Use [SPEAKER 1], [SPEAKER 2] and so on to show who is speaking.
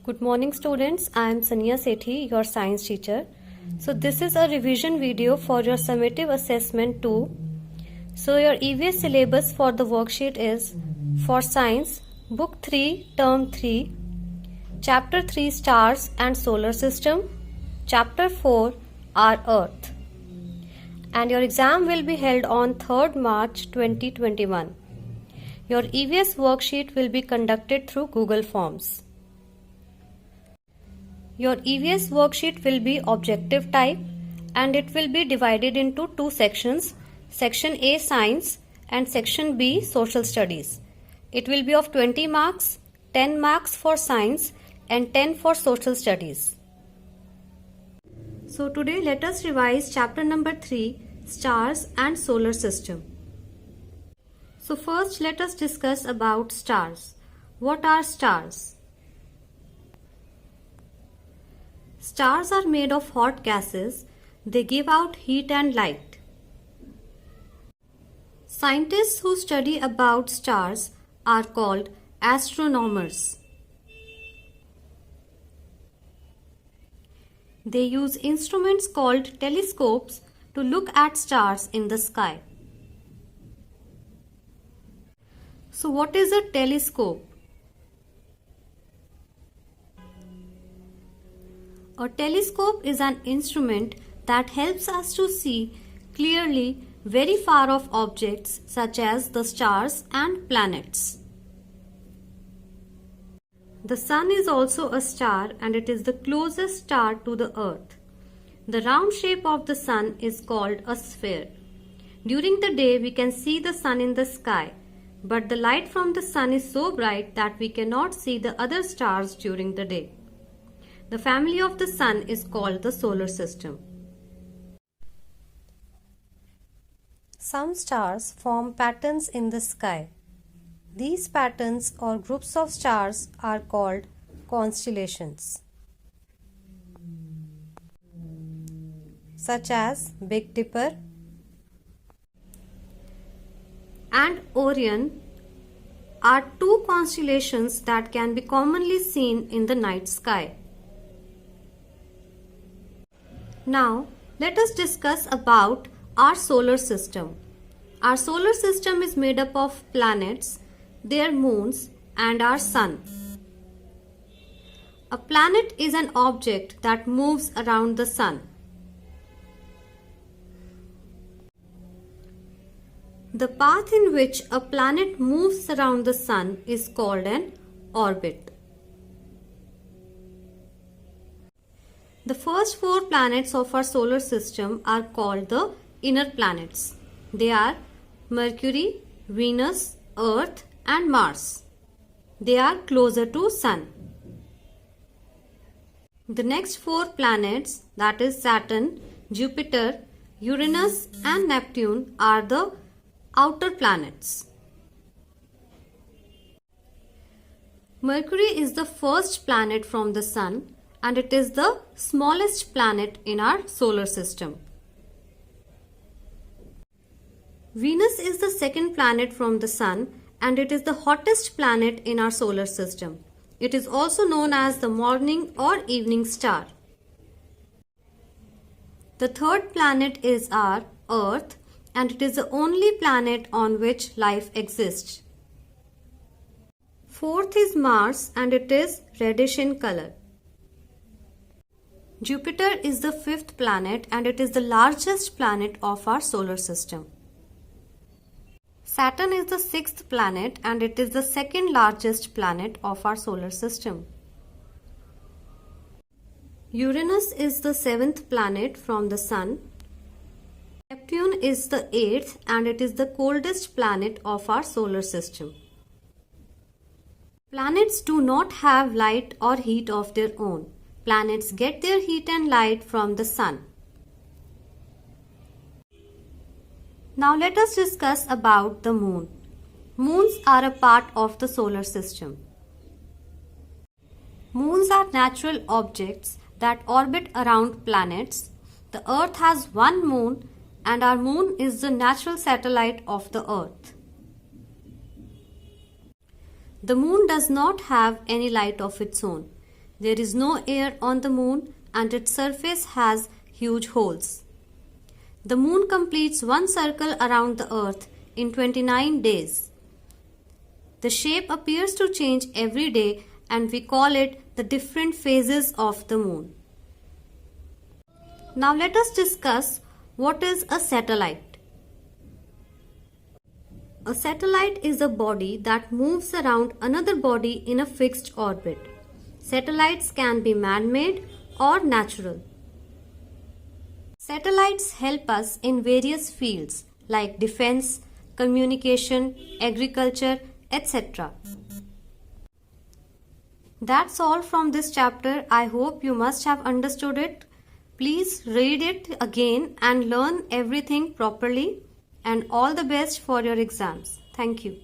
[SPEAKER 1] Good morning students, I am Sania Sethi, your science teacher. So this is a revision video for your summative assessment 2. So your EVS syllabus for the worksheet is for science, book 3, term 3, chapter 3 stars and solar system, chapter 4 our earth. And your exam will be held on 3rd March 2021. Your EVS worksheet will be conducted through Google Forms. Your EVS worksheet will be objective type and it will be divided into two sections, section A science and section B social studies. It will be of 20 marks, 10 marks for science and 10 for social studies. So today let us revise chapter number 3, stars and solar system. So first let us discuss about stars. What are stars? Stars are made of hot gases. They give out heat and light. Scientists who study about stars are called astronomers. They use instruments called telescopes to look at stars in the sky. So what is a telescope? A telescope is an instrument that helps us to see clearly very far off objects such as the stars and planets. The sun is also a star and it is the closest star to the earth. The round shape of the sun is called a sphere. During the day we can see the sun in the sky, but the light from the sun is so bright that we cannot see the other stars during the day. The family of the sun is called the solar system. Some stars form patterns in the sky. These patterns or groups of stars are called constellations, such as Big Dipper and Orion are two constellations that can be commonly seen in the night sky. Now, let us discuss about our solar system. Our solar system is made up of planets, their moons, and our sun. A planet is an object that moves around the sun. The path in which a planet moves around the sun is called an orbit. The first 4 planets of our solar system are called the inner planets. They are Mercury, Venus, Earth and Mars. They are closer to Sun. The next 4 planets, that is Saturn, Jupiter, Uranus and Neptune, are the outer planets. Mercury is the first planet from the Sun and it is the smallest planet in our solar system. Venus is the second planet from the Sun and it is the hottest planet in our solar system. It is also known as the morning or evening star. The third planet is our Earth and it is the only planet on which life exists. Fourth is Mars and it is reddish in color. Jupiter is the 5th planet and it is the largest planet of our solar system. Saturn is the 6th planet and it is the second largest planet of our solar system. Uranus is the 7th planet from the Sun. Neptune is the 8th and it is the coldest planet of our solar system. Planets do not have light or heat of their own. Planets get their heat and light from the sun. Now let us discuss about the moon. Moons are a part of the solar system. Moons are natural objects that orbit around planets. The Earth has one moon and our moon is the natural satellite of the Earth. The moon does not have any light of its own. There is no air on the moon and its surface has huge holes. The moon completes one circle around the earth in 29 days. The shape appears to change every day and we call it the different phases of the moon. Now let us discuss what is a satellite. A satellite is a body that moves around another body in a fixed orbit. Satellites can be man-made or natural. Satellites help us in various fields like defense, communication, agriculture, etc. That's all from this chapter. I hope you must have understood it. Please read it again and learn everything properly. And all the best for your exams. Thank you.